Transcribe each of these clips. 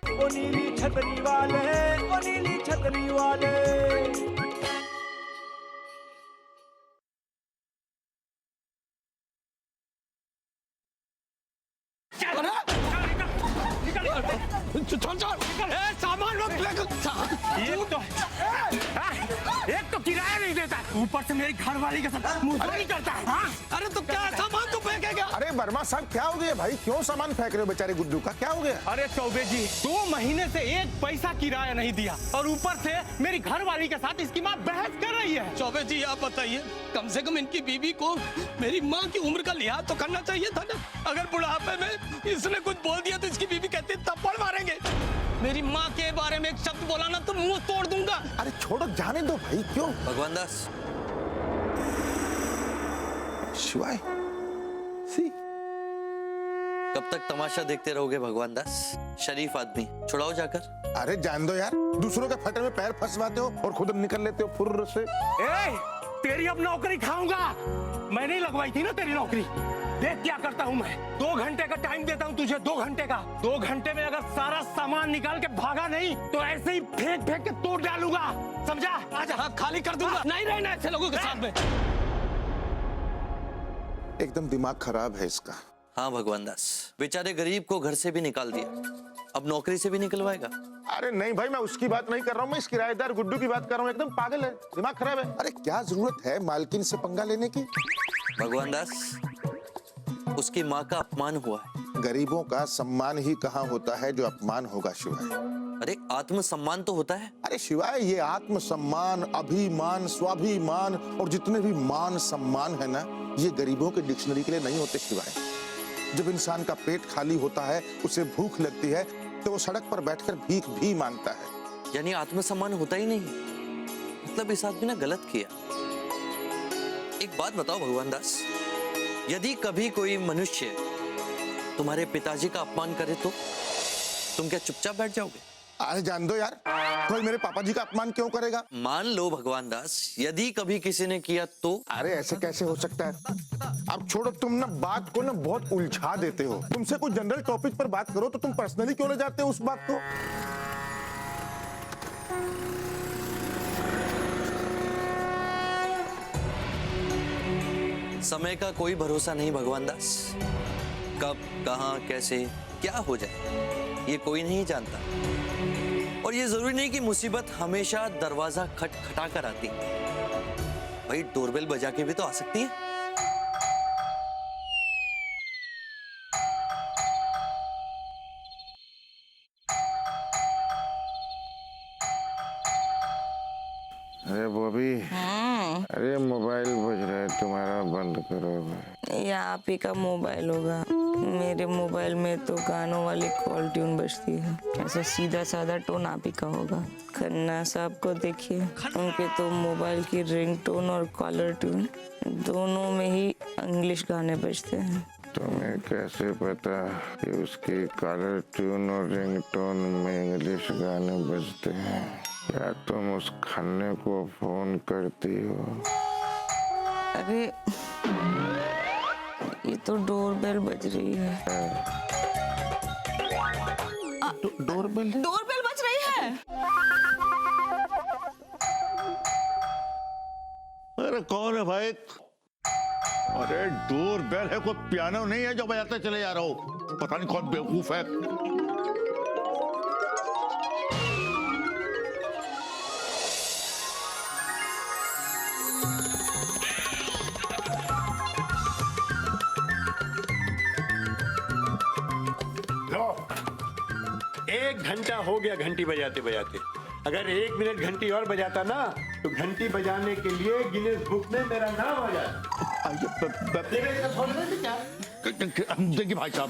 ओ नीली छतरी वाले, ओ नीली छतरी वाले। सामान एक तो किराया नहीं देता, ऊपर से मेरी घरवाली के साथ मुंहजोरी करता है। हाँ? अरे तो क्या सामान तो फेंकेगा? अरे वर्मा साहब क्या हो गया भाई, क्यों सामान फेंक रहे हो बेचारे गुड्डू का, क्या हो गया? अरे चौबे जी 2 महीने से 1 पैसा किराया नहीं दिया और ऊपर से मेरी घरवाली के साथ इसकी माँ बहस कर रही है। चौबे जी आप बताइए, कम से कम इनकी बीवी को मेरी माँ की उम्र का लिहाज तो करना चाहिए था ना। अगर बुढ़ापे में इसने कुछ बोल दिया तो इसकी बीवी कहती है थप्पड़ मारेंगे। मेरी माँ के बारे में एक शब्द बोला ना तो मुंह तोड़ दूंगा। अरे छोड़ो, जाने दो भाई, क्यों? भगवान दास, शिवाय सी कब तक तमाशा देखते रहोगे भगवान दास? शरीफ आदमी, छुड़ाओ जाकर। अरे जान दो यार, दूसरों के फटे में पैर फंसवाते हो और खुद निकल लेते हो फुर्र से। तेरी अब नौकरी खाऊंगा। मैंने ही लगवाई थी ना तेरी नौकरी। देख क्या करता हूँ मैं, 2 घंटे का टाइम देता हूँ तुझे, 2 घंटे का। 2 घंटे में अगर सारा सामान निकाल के भागा नहीं तो ऐसे ही फेंक फेंक के तोड़ डालूंगा, समझा? आज हाथ खाली कर दूंगा। नहीं रहना ऐसे लोगों के साथ में। एकदम दिमाग खराब है इसका। हाँ भगवान दास, बेचारे गरीब को घर से भी निकाल दिया, अब नौकरी से भी निकलवाएगा। अरे नहीं भाई, मैं उसकी बात नहीं कर रहा हूँ, मैं इस किराएदार गुड्डू की बात कर रहा हूँ। एकदम पागल है, दिमाग खराब है। अरे क्या जरूरत है मालकिन से पंगा लेने की? भगवान दास, उसकी माँ का अपमान हुआ है। गरीबों का सम्मान ही कहाँ होता है जो अपमान होगा शिवाय? अरे आत्मसम्मान तो होता है। अरे शिवाय, ये आत्मसम्मान, अभिमान, स्वाभिमान और जितने भी मान सम्मान है ना, ये गरीबों के डिक्शनरी के लिए नहीं होते शिवाय। जब इंसान का पेट खाली होता है, उसे भूख लगती है, तो वो सड़क पर बैठकर भीख भी मांगता है। यानी आत्मसम्मान होता ही नहीं, मतलब इस आदमी ने गलत किया। एक बात बताओ भगवान दास, यदि कभी कोई मनुष्य तुम्हारे पिताजी का अपमान करे तो तुम क्या चुपचाप बैठ जाओगे? अरे जान दो यार, कोई मेरे पापा जी का अपमान क्यों करेगा? मान लो भगवान दास, यदि कभी किसी ने किया तो? अरे ऐसे कैसे हो सकता है? अब छोड़ो, तुम ना बात को ना बहुत उलझा देते हो। तुमसे कुछ जनरल टॉपिक पर बात करो तो तुम पर्सनली क्यों ले जाते हो उस बात को? समय का कोई भरोसा नहीं भगवान दास, कब कहां कैसे क्या हो जाए ये कोई नहीं जानता। और ये जरूरी नहीं कि मुसीबत हमेशा दरवाजा खटखटा कर आती, भाई डोरबेल बजा के भी तो आ सकती है। अरे बॉबी, अरे मोबाइल बज रहा है तुम्हारा, बंद करो। ये आप ही का मोबाइल होगा, मेरे मोबाइल में तो गानों वाली कॉल ट्यून बजती है। ऐसा सीधा साधा टोन आप ही का होगा। खन्ना साहब को देखिए, उनके तो मोबाइल की रिंगटोन और कॉलर ट्यून दोनों में ही इंग्लिश गाने बजते हैं। तुम्हें कैसे पता कि उसकी कॉलर ट्यून और रिंगटोन में इंग्लिश गाने बजते हैं? क्या तुम उस खन्ने को फोन करती हो? अरे ये तो डोरबेल बज रही है। डोरबेल बज रही है। अरे कौन है भाई? अरे डोरबेल है, कोई पियानो नहीं है जो बजाते चले जा रहा हो। पता नहीं कौन बेवकूफ है। एक घंटा हो गया घंटी बजाते बजाते। अगर 1 मिनट घंटी और बजाता ना तो घंटी बजाने के लिए गिनेस बुक में मेरा नाम आ जाता। देखिए भाई साहब,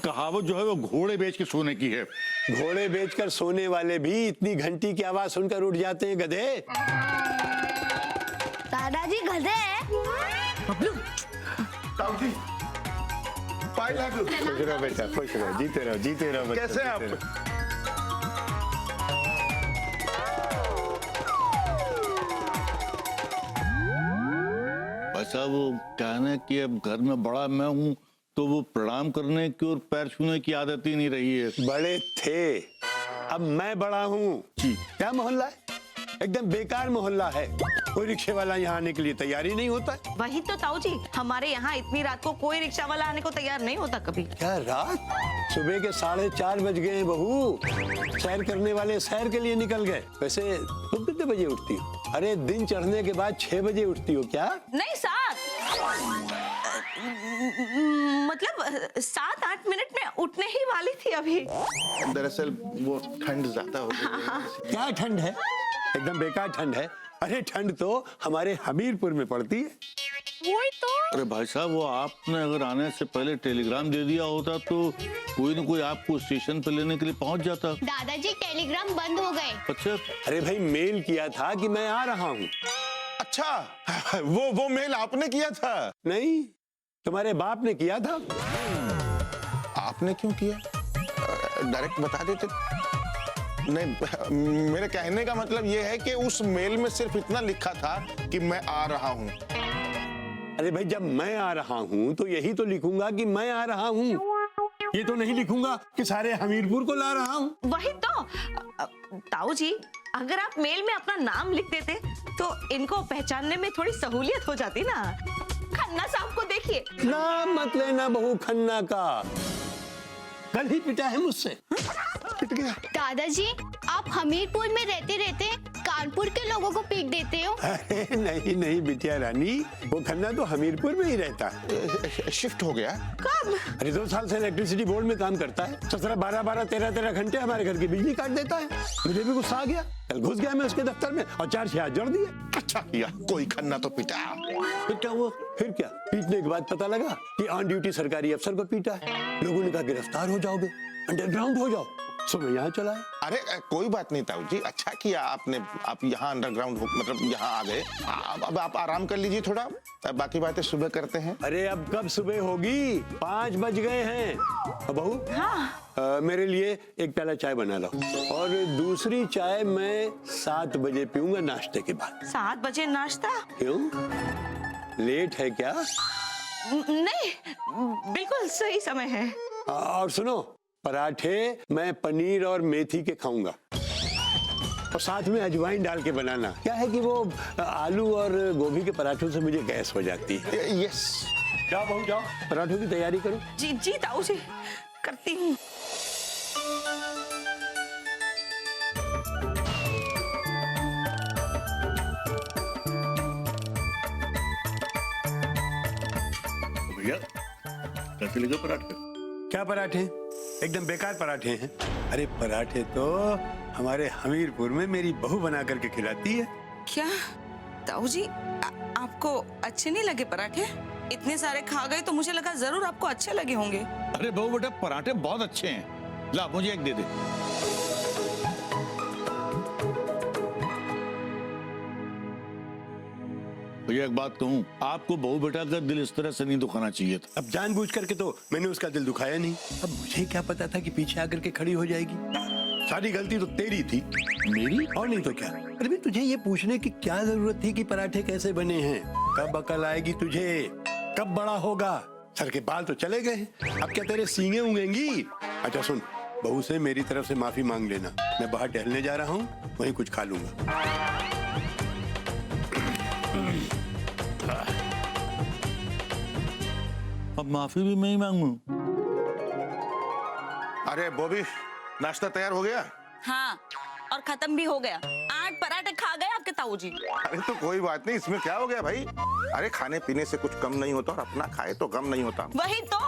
कहावत जो है वो घोड़े बेच के सोने की है। घोड़े बेचकर सोने वाले भी इतनी घंटी की आवाज सुनकर उठ जाते हैं गधे। दादाजी गधे खुश रहो बेटा, खुश रहो, जीते रहो, जीते रहो। कैसे आप? भाई साहब, वो कहना कि अब घर में बड़ा मैं हूँ तो वो प्रणाम करने की और पैर छूने की आदत ही नहीं रही है। बड़े थे, अब मैं बड़ा हूँ। क्या मोहल्ला है, एकदम बेकार मोहल्ला है। कोई रिक्शे वाला यहाँ आने के लिए तैयार ही नहीं होता है। वही तो ताऊ जी, हमारे यहाँ इतनी रात को कोई रिक्शा वाला आने को तैयार नहीं होता कभी। क्या रात? सुबह के 4:30 बज गए हैं बहू। सैर करने वाले सैर के लिए निकल गए। वैसे तुम कितने बजे उठती हो? अरे दिन चढ़ने के बाद 6 बजे उठती हो क्या? नहीं 7, मतलब 7-8 मिनट में उठने ही वाली थी अभी। दरअसल वो ठंड ज्यादा हो गई। क्या ठंड है? एकदम बेकार ठंड है। अरे ठंड तो हमारे हमीरपुर में पड़ती है। वही तो। अरे भाई साहब, वो आपने अगर आने से पहले टेलीग्राम दे दिया होता तो कोई न कोई आपको स्टेशन पे लेने के लिए पहुंच जाता। दादाजी टेलीग्राम बंद हो गए। अच्छा, अरे भाई मेल किया था कि मैं आ रहा हूँ। अच्छा, वो मेल आपने किया था? नहीं, तुम्हारे बाप ने किया था। आपने क्यों किया? डायरेक्ट बता देते। नहीं, मेरे कहने का मतलब ये है कि उस मेल में सिर्फ इतना लिखा था कि मैं आ रहा हूँ। अरे भाई, जब मैं आ रहा हूँ तो यही तो लिखूंगा कि मैं आ रहा हूँ। ये तो नहीं लिखूंगा कि सारे हमीरपुर को ला रहा हूँ। वही तो। ताऊ जी, अगर आप मेल में अपना नाम लिख देते तो इनको पहचानने में थोड़ी सहूलियत हो जाती ना। खन्ना साहब को देखिए। नाम मत लेना बहू खन्ना का, कल ही पिटा है मुझसे। पिट गया। दादाजी, आप हमीरपुर में रहते रहते कानपुर के लोगों को पीट देते हो। अरे नहीं नहीं बिटिया रानी, वो खन्ना तो हमीरपुर में ही रहता है। शिफ्ट हो गया? कब? अरे 2 साल से इलेक्ट्रिसिटी बोर्ड में काम करता है। 12 13 घंटे हमारे घर की बिजली काट देता है। मुझे भी गुस्सा आ गया, कल घुस गया मैं उसके दफ्तर में और 4 हाथ जोड़ दिए। अच्छा किया, कोई खन्ना तो पिटा। फिर क्या हुआ? फिर क्या, पीटने के बाद पता लगा कि ऑन ड्यूटी सरकारी अफसर को पीटा है। लोगों ने कहा गिरफ्तार हो जाओगे, अंडरग्राउंड हो जाओ। सो मैं यहाँ चला है। अरे कोई बात नहीं ताऊ जी, अच्छा किया आपने, आप यहाँ अंडरग्राउंड मतलब यहाँ आ गए। अब आप आराम कर लीजिए थोड़ा, बाकी बातें सुबह करते हैं। अरे अब कब सुबह होगी? 5 बज गए हैं। बहू, हाँ। मेरे लिए एक प्याला चाय बना लो, और दूसरी चाय मैं 7 बजे पीऊंगा नाश्ते के बाद। 7 बजे नाश्ता? क्यों, लेट है क्या? नहीं, बिल्कुल सही समय है। और सुनो, पराठे मैं पनीर और मेथी के खाऊंगा, और साथ में अजवाइन डाल के बनाना। क्या है कि वो आलू और गोभी के पराठों से मुझे गैस हो जाती है। यस। जाओ बहू जाओ, पराठों की तैयारी करो। जी जी ताऊ जी, करती हूँ। भैया कैसे लगे पराठे? क्या पराठे? एकदम बेकार पराठे हैं। अरे पराठे तो हमारे हमीरपुर में मेरी बहू बना करके खिलाती है। क्या ताऊ जी, आपको अच्छे नहीं लगे पराठे? इतने सारे खा गए तो मुझे लगा जरूर आपको अच्छे लगे होंगे। अरे बहू बेटा, पराठे बहुत अच्छे हैं, ला मुझे एक दे दे। भैया एक बात कहूँ, आपको बहू बेटा का दिल इस तरह से नहीं दुखाना चाहिए था। अब जानबूझ करके तो मैंने उसका दिल दुखाया नहीं। अब मुझे क्या पता था कि पीछे आकर के खड़ी हो जाएगी। सारी गलती तो तेरी थी। मेरी? और नहीं तो क्या। अरे भाई, तुझे ये पूछने की क्या जरूरत थी कि पराठे कैसे बने हैं? कब अकल आएगी तुझे? कब बड़ा होगा? सर के बाल तो चले गए, अब क्या तेरे सींगे उगेंगी? अच्छा सुन, बहू से मेरी तरफ से माफी मांग लेना। मैं बाहर टहलने जा रहा हूँ, वहीं कुछ खा लूंगा। अब माफी भी मैं ही मांगू? अरे बॉबी, नाश्ता तैयार हो गया? हाँ, और खत्म भी हो गया। 8 पराठे खा गए आपके ताऊ जी। अरे तो कोई बात नहीं, इसमें क्या हो गया भाई? अरे खाने पीने से कुछ कम नहीं होता, और अपना खाए तो गम नहीं होता। वही तो,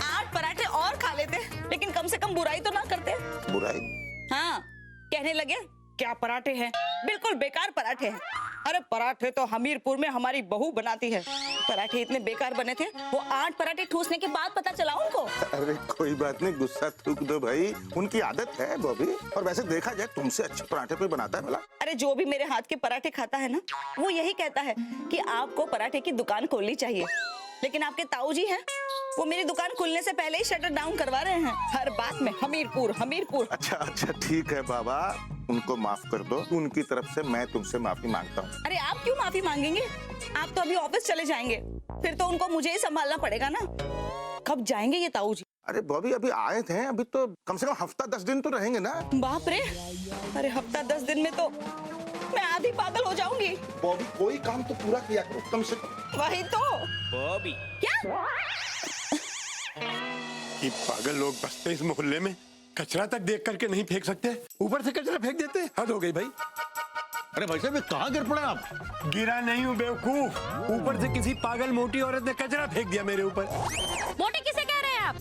8 पराठे और खा लेते, लेकिन कम से कम बुराई तो ना करते। बुराई? हाँ, कहने लगे क्या पराठे हैं, बिल्कुल बेकार पराठे हैं। अरे पराठे तो हमीरपुर में हमारी बहू बनाती है। पराठे इतने बेकार बने थे, वो 8 पराठे ठूसने के बाद पता चला उनको। अरे कोई बात नहीं, गुस्सा थूक दो भाई, उनकी आदत है बॉबी। और वैसे देखा जाए, तुमसे अच्छे पराठे कोई बनाता है भला? अरे जो भी मेरे हाथ के पराठे खाता है ना, वो यही कहता है कि आपको पराठे की दुकान खोलनी चाहिए। लेकिन आपके ताऊ जी हैं, वो मेरी दुकान खुलने से पहले ही शटर डाउन करवा रहे हैं, हर बात में हमीरपुर हमीरपुर। अच्छा अच्छा ठीक है बाबा, उनको माफ कर दो। उनकी तरफ से मैं तुमसे माफी मांगता हूँ। अरे आप क्यों माफी मांगेंगे? आप तो अभी ऑफिस चले जाएंगे, फिर तो उनको मुझे ही संभालना पड़ेगा ना। कब जाएंगे ये ताऊ जी? अरे बॉबी अभी आए थे, अभी तो कम से कम हफ्ता 10 दिन तो रहेंगे ना। बाप रे, अरे हफ्ता 10 दिन में तो मैं आधी पागल हो जाऊंगी। बॉबी कोई काम तो पूरा किया करो कम से कम। वही तो। बॉबी क्या? ये पागल लोग बसते इस मोहल्ले में, कचरा तक देख करके नहीं फेंक सकते, ऊपर से कचरा फेंक देते। हद हो गई भाई। अरे भाई साहब, ये कहाँ गिर पड़े आप? गिरा नहीं हूँ बेवकूफ, ऊपर से किसी पागल मोटी औरत ने कचरा फेंक दिया मेरे ऊपर। मोटी किसे कह रहे हैं आप?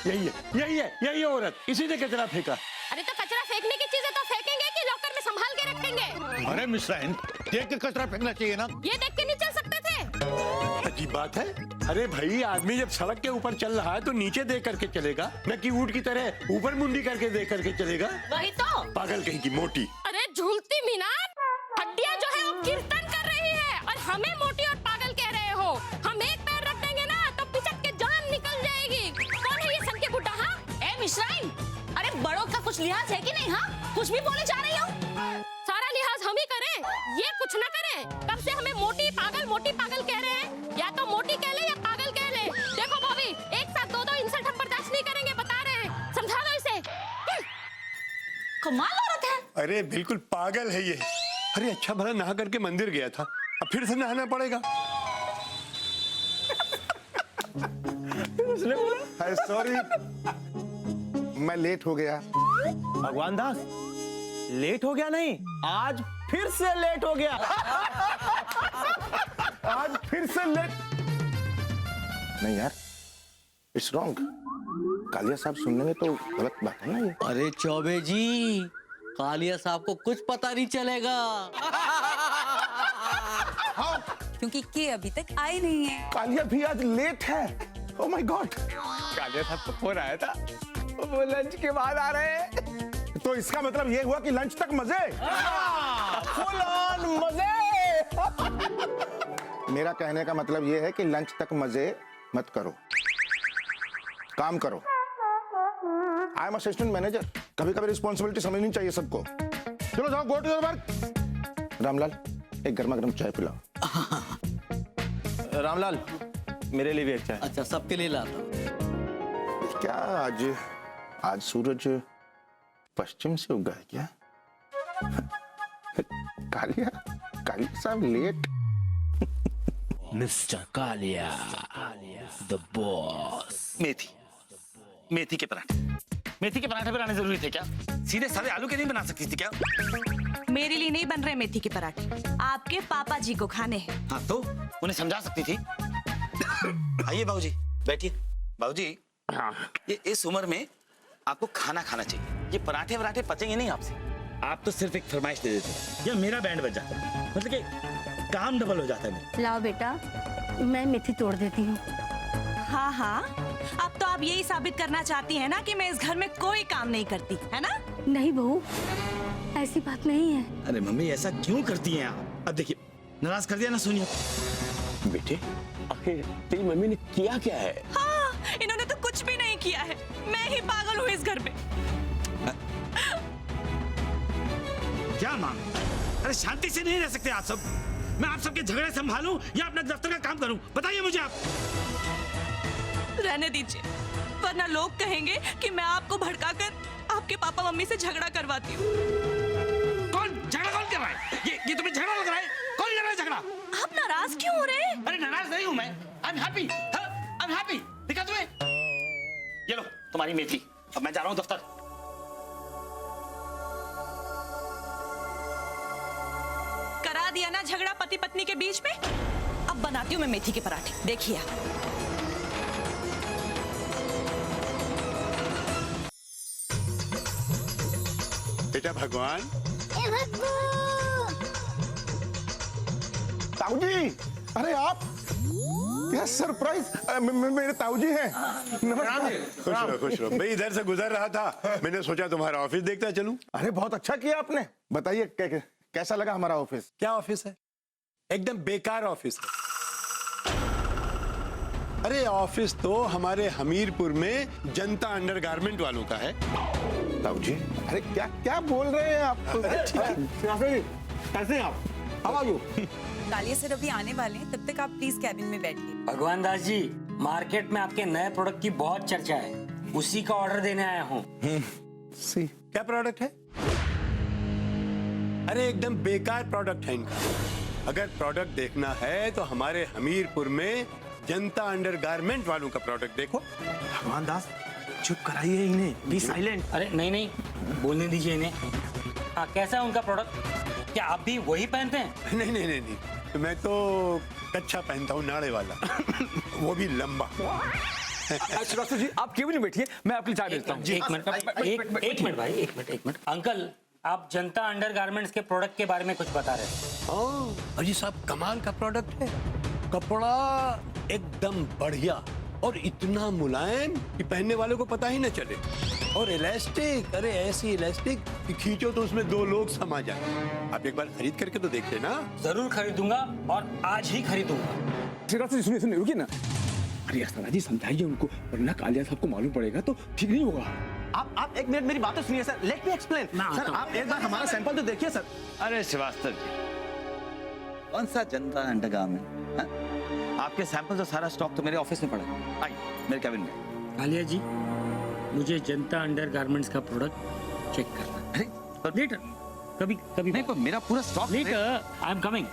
यही है औरत, इसी ने कचरा फेंका। अरे तो कचरा फेंकने की चीजें तो फेंकेंगे कि लॉकर में संभाल के रखेंगे? अरे मिस राइन, देख के कचरा फेंकना चाहिए ना। ये देख के नहीं चल सकते थे? अजीब बात है। अरे भाई, आदमी जब सड़क के ऊपर चल रहा है तो नीचे देख करके चलेगा, न कि ऊँट की तरह ऊपर मुंडी करके देख करके चलेगा। वही तो। पागल कहीं की मोटी। अरे झूलती मीनार, हड्डियां जो है वो कीर्तन कर रही है और हमें मोटी और पागल कह रहे हो। हम एक पैर रख देंगे ना तो पिचक के जान निकल जाएगी। कौन है ये सन के बुड्ढा? हाँ ए मिश्राइन, अरे बड़ों का कुछ लिहाज है कि नहीं? हाँ कुछ भी बोले जा रही हो। सारा लिहाज हम ही करें, ये कुछ ना करें। कब से हमें मोटी पागल कह रहे हैं? या तो मोटी कह ले या पागल कह ले। देखो बॉबी, एक साथ दो इंसल्ट हम बर्दाश्त नहीं करेंगे, बता रहे हैं। समझा दो इसे। कमाल औरत है। अरे बिल्कुल पागल है ये। अरे अच्छा भला नहा करके मंदिर गया था, अब फिर से नहाना पड़ेगा। सॉरी मैं लेट हो गया। भगवान दास, लेट हो गया नहीं, आज फिर से लेट हो गया। आज फिर से लेट। नहीं यार, इट्स रॉन्ग। कालिया साहब सुन लेंगे तो गलत बात है ना ये। अरे चौबे जी, कालिया साहब को कुछ पता नहीं चलेगा। क्योंकि के अभी तक आई नहीं है। कालिया भी आज लेट है। Oh my God. कालिया साहब को फोन आया था, वो लंच के बाद आ रहे हैं। तो इसका मतलब ये हुआ कि लंच तक मजे। फुल ऑन मजे। मेरा कहने का मतलब ये है कि लंच तक मजे मत करो, काम करो। आई एम असिस्टेंट मैनेजर, कभी कभी रिस्पॉन्सिबिलिटी समझनी चाहिए सबको। चलो जाओ, go to your work. Ramlal, एक गर्मा गर्म चाय पिलाओ। रामलाल, मेरे लिए भी एक चाय। अच्छा, सबके लिए लाता हूं। क्या आज सूरज पश्चिम से उगा है क्या? Kalia sahib late. Mister Kalia, the boss. मेथी के पराठे बनाने जरूरी थे क्या? सीधे सादे आलू के नहीं बना सकती थी क्या? मेरे लिए नहीं बन रहे मेथी के पराठे, आपके पापा जी को खाने हैं। हाँ तो उन्हें समझा सकती थी। आइए बाबूजी, बैठिए। बाबूजी, हाँ, ये इस उम्र में आपको खाना खाना चाहिए। ये पराठे वराठे पचेंगे नहीं आपसे। आप तो सिर्फ एक फरमाइश दे देते, या मेरा बैंड बज जाता है। मतलब कि काम डबल हो जाता है मेरा। लाओ बेटा, मैं मेथी तोड़ देती हूँ। हाँ हाँ, अब तो आप यही साबित करना चाहती हैं ना कि मैं इस घर में कोई काम नहीं करती, है ना? नहीं बहू, ऐसी बात नहीं है। अरे मम्मी, ऐसा क्यों करती हैं आप? अब देखिए, नाराज कर दिया ना सोनिया। बेटे, आखिर तेरी मम्मी ने किया क्या है? हाँ, इन्होंने तो कुछ भी नहीं किया है, मैं ही पागल हूँ इस घर में। क्या मां? अरे शांति से नहीं रह सकते आप सब? मैं आप सबके झगड़े संभालूं या अपना दफ्तर का काम करूं? बताइए मुझे आप। रहने दीजिए, वरना लोग कहेंगे कि मैं आपको भड़काकर आपके पापा मम्मी से झगड़ा करवाती हूँ। कौन झगड़ा कौन कर रहा है? ये तुम्हें झगड़ा लग रहा है? कौन कर रहा है झगड़ा? आप नाराज क्यों हो रहे हैं? अरे नाराज नहीं हूं मैं, I am happy. I am happy. दिखा तुम्हें? ये लो तुम्हारी मेथी। अब मैं जा रहा हूं दफ्तर। करा दिया ना झगड़ा पति पत्नी के बीच में। अब बनाती हूँ मैं मेथी के पराठे, देखिए आप। बेटा भगवान। ताऊजी, अरे आप, क्या सरप्राइज। मेरे ताऊजी हैं। नमस्कार। खुश रहो। मैं इधर से गुजर रहा था, मैंने सोचा तुम्हारा ऑफिस देखता चलूं। अरे बहुत अच्छा किया आपने। बताइए कैसा लगा हमारा ऑफिस? क्या ऑफिस है? एकदम बेकार ऑफिस है। अरे ऑफिस तो हमारे हमीरपुर में जनता अंडरगारमेंट वालों का है। ताऊ जी, अरे क्या क्या बोल रहे हैं आप? कैसे हैं आप? How are you? Kalia sir अभी आने वाले हैं, तब तक आप प्लीज कैबिन में बैठिए। भगवान दास जी, मार्केट में आपके नए प्रोडक्ट की बहुत चर्चा है, उसी का ऑर्डर देने आया हूँ। क्या प्रोडक्ट है? अरे एकदम बेकार प्रोडक्ट है इनका। अगर प्रोडक्ट देखना है तो हमारे हमीरपुर में जनता अंडरगारमेंट वालों का प्रोडक्ट देखो। भगवान दास, चुप कराइए इन्हें, बी साइलेंट। अरे नहीं नहीं, बोलने दीजिए इन्हें। हाँ, कैसा है उनका प्रोडक्ट? क्या आप भी वही पहनते हैं? नहीं नहीं नहीं नहीं, मैं तो कच्छा पहनता हूँ, नाड़े वाला। वो भी लंबा। श्रीवास्तव जी, आप केबिन में बैठिए, मैं आपके लिए चाय भेजता हूँ। एक मिनट भाई, एक मिनट। अंकल, आप जनता अंडरगारमेंट्स के प्रोडक्ट के बारे में कुछ बता रहे हैं। अजी साहब, कमाल का प्रोडक्ट है। कपड़ा एकदम बढ़िया और इतना मुलायम कि पहनने वालों को पता ही न चले। और इलास्टिक, अरे ऐसी इलास्टिक कि खींचो तो उसमें 2 लोग समा जाए। आप एक बार खरीद करके तो देख लेना। जरूर खरीदूंगा और आज ही खरीदूंगा। श्रीवास्तव जी, सुनिए रुकिए ना। अरे अस्थाना जी, समझाइए उनको, वरना कालिया साहब को मालूम पड़ेगा तो ठीक नहीं होगा। आप एक मिनट मेरी बात तो सुनिए sir, let me explain. Sir आप एक बार हमारा सैंपल तो देखिए सर। अरे श्रीवास्तव जी, कौन सा जनता अंडरगारमेंट? आपके सैंपल तो सारा स्टॉक तो मेरे ऑफिस में पड़ा है। आइए मेरे कैबिन में। कालिया जी, मुझे जनता अंडरगारमेंट्स का प्रोडक्ट चेक करना। अरे लेटर, कभी नहीं, पर मेरा पूरा stock letter. I am coming.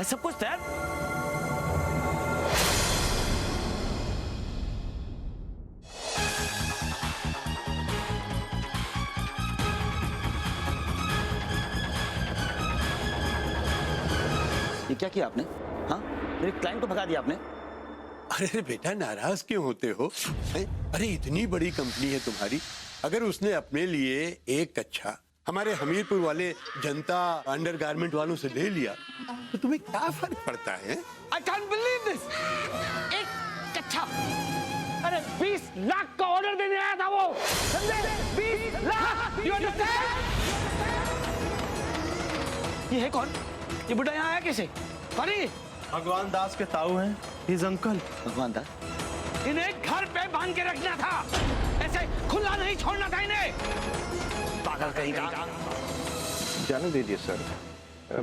सब कुछ तैयार। ये क्या किया आपने? हाँ, मेरे क्लाइंट को भगा दिया आपने। अरे बेटा, नाराज क्यों होते हो? अरे इतनी बड़ी कंपनी है तुम्हारी, अगर उसने अपने लिए एक कच्छा हमारे हमीरपुर वाले जनता अंडरगारमेंट वालों से ले लिया तो तुम्हें क्या फर्क पड़ता है? I can't believe this! एक कच्छा, अरे 20 लाख का ऑर्डर देने आया था वो, समझे? 20 लाख! You understand? ये है कौन? ये बुढ़ा यहाँ आया कैसे? कौन है ये? भगवान दास के ताऊ हैं, हिज अंकल। भगवान दास? इन्हें घर पे बांध के रखना था, ऐसे खुला नहीं छोड़ना था इन्हें। पागल कहीं का। जाने दीजिए सर,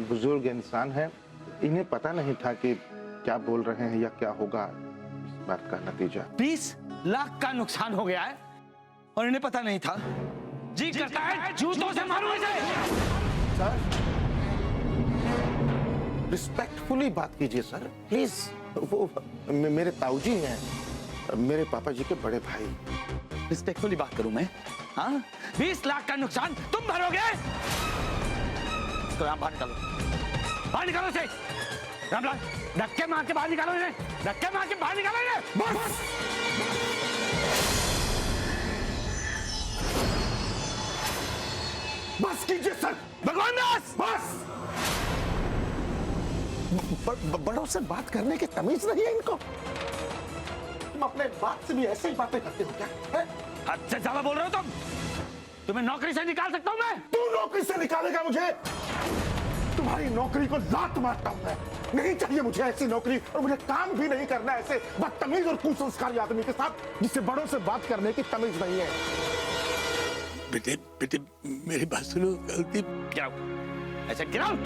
बुजुर्ग इंसान है, इन्हें पता नहीं था कि क्या बोल रहे हैं या क्या होगा इस बात का नतीजा। 20 लाख का नुकसान हो गया है और इन्हें पता नहीं था। जी करता है जूतों से मारूं इसे। सर, रिस्पेक्टफुली बात कीजिए सर, प्लीज। वो मेरे ताऊ जी हैं, मेरे पापा जी के बड़े भाई। रिस्पेक्टफुली बात करूं मैं? हाँ, 20 लाख का नुकसान तुम भरोगे? तो यहाँ बाहर निकालो। बाहर निकालो इसे। रामलाल, धक्के मार के बाहर निकालो इसे, धक्के मार के बाहर निकालो इसे। बस। बस कीजिए सर। भगवान दास, बस। बड़ों से बात करने की तमीज नहीं है इनको। तुम अपने बाप से भी ऐसे ही बातें करते हो क्या? हद से ज्यादा बोल रहे हो तुम। तुम्हें नौकरी से निकाल सकता हूं मैं। तू नौकरी से निकालेगा मुझे? तुम्हारी नौकरी को लात मारता हूं मैं। नहीं चाहिए मुझे ऐसी नौकरी, और मुझे काम भी नहीं करना ऐसे बदतमीज और कुसंस्कारी आदमी के साथ जिससे बड़ों से बात करने की तमीज नहीं है। बेटे बेटे, मेरी बात सुनो। गलती Get out. I said get out.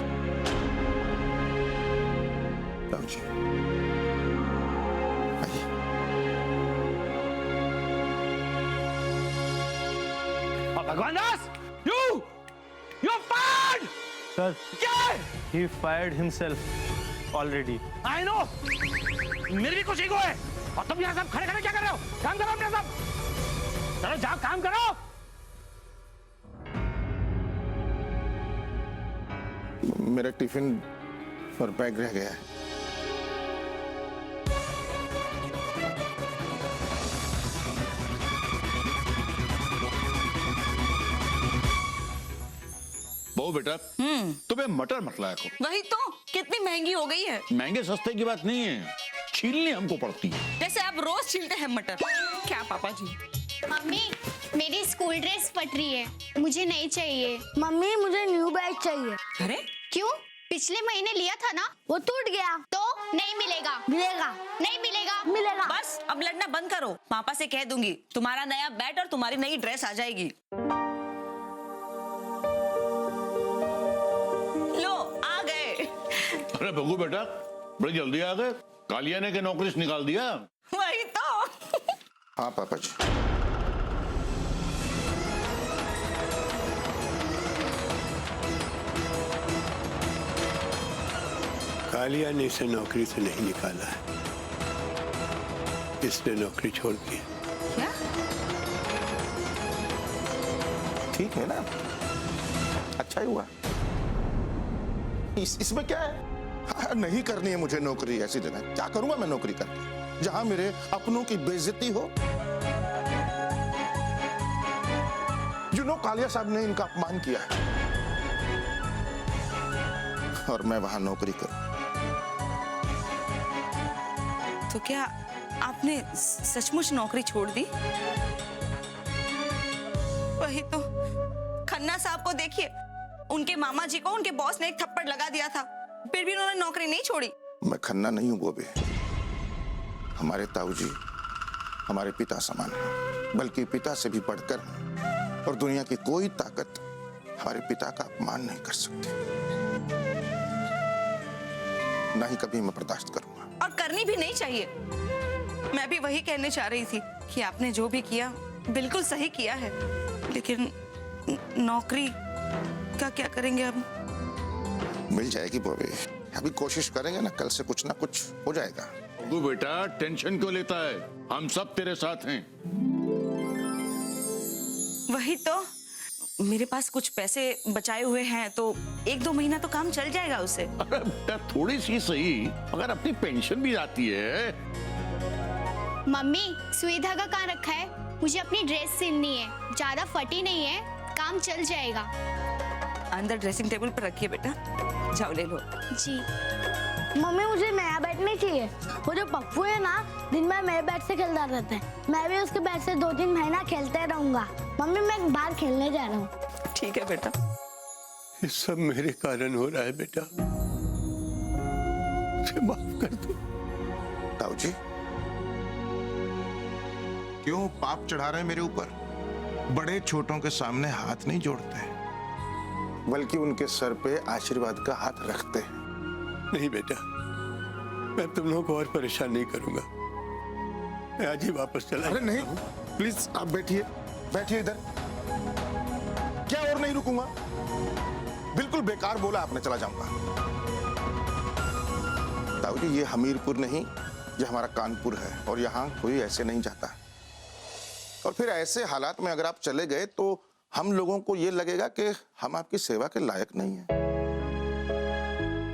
ताऊ जी, आइए। और भगवान दास, you fired. Sir, क्या? he fired himself already. I know. मेरी भी कुछ ईगो है, और तुम यहाँ सब खड़े खड़े क्या कर रहे हो? काम करो अपने सब। चलो जाओ काम करो। मेरा टिफिन और बैग रह गया है। बहु बेटा, तुम्हें मटर मत लाया करो। वही तो, कितनी महंगी हो गई है। महंगे सस्ते की बात नहीं है, छीलनी हमको पड़ती है। जैसे आप रोज छीलते हैं मटर। क्या पापा जी? मम्मी, मेरी स्कूल ड्रेस फट रही है, मुझे नहीं चाहिए। मम्मी, मुझे न्यू बैग चाहिए। अरे क्यों? पिछले महीने लिया था ना, वो टूट गया। तो नहीं मिलेगा। मिलेगा। नहीं मिलेगा। मिलेगा। बस अब लड़ना बंद करो, पापा से कह दूंगी तुम्हारा नया बैट और तुम्हारी नई ड्रेस आ जाएगी। लो आ गए। अरे बगू बेटा, बड़ी जल्दी आ गए। कालिया ने के नौकरी से निकाल दिया। वही तो। हाँ पापा जी। कालिया ने इसे नौकरी से नहीं निकाला है, इसने नौकरी छोड़ दी। क्या? ठीक है ना, अच्छा ही हुआ। इसमें क्या है? हाँ, नहीं करनी है मुझे नौकरी ऐसी जगह। क्या करूंगा मैं नौकरी करके जहां मेरे अपनों की बेइज्जती हो। कालिया साहब ने इनका अपमान किया है और मैं वहां नौकरी करूं। तो क्या आपने सचमुच नौकरी छोड़ दी? वही तो, खन्ना साहब को देखिए, उनके मामा जी को उनके बॉस ने एक थप्पड़ लगा दिया था, फिर भी उन्होंने नौकरी नहीं छोड़ी। मैं खन्ना नहीं हूं बोबे, हमारे ताऊ जी हमारे पिता समान हैं, बल्कि पिता से भी बढ़कर हैं, और दुनिया की कोई ताकत हमारे पिता का अपमान नहीं कर सकती, ना ही कभी मैं बर्दाश्त करूंगा। और करनी भी नहीं चाहिए। मैं भी वही कहने चाह रही थी कि आपने जो भी किया बिल्कुल सही किया है, लेकिन नौकरी का क्या करेंगे अब? मिल जाएगी बोबे, अभी कोशिश करेंगे ना, कल से कुछ ना कुछ हो जाएगा। तू बेटा टेंशन क्यों लेता है, हम सब तेरे साथ हैं। वही तो, मेरे पास कुछ पैसे बचाए हुए हैं, तो 1-2 महीना तो काम चल जाएगा उससे। अरे बेटा थोड़ी सी सही, अगर अपनी पेंशन भी आती है। मम्मी सुई धागा कहाँ रखा है? मुझे अपनी ड्रेस सिलनी है, ज्यादा फटी नहीं है, काम चल जाएगा। अंदर ड्रेसिंग टेबल पर रखिए बेटा, जाओ ले लो। जी। मम्मी मुझे नया बैट नहीं चाहिए, वो जो पप्पू है ना दिन में मेरे बैट से खेलता रहता है, मैं भी उसके बैट से 2-3 महीना खेलते रहूंगा। मम्मी मैं बाहर खेलने जा रहा हूँ। ठीक है बेटा। ये सब मेरे कारण हो रहा है बेटा, मुझे माफ कर दो। ताऊ जी क्यों पाप चढ़ा रहे हैं मेरे ऊपर? बड़े छोटों के सामने हाथ नहीं जोड़ते, बल्कि उनके सर पे आशीर्वाद का हाथ रखते हैं। नहीं बेटा, मैं तुम लोगों को और परेशान नहीं करूंगा, मैं आज ही वापस चला। अरे नहीं, प्लीज आप बैठिए, बैठिए इधर। क्या और नहीं रुकूंगा? बिल्कुल बेकार बोला आपने, चला जाऊंगा। ताऊ जी ये हमीरपुर नहीं, ये हमारा कानपुर है, और यहाँ कोई ऐसे नहीं जाता। और फिर ऐसे हालात में अगर आप चले गए तो हम लोगों को ये लगेगा कि हम आपकी सेवा के लायक नहीं हैं।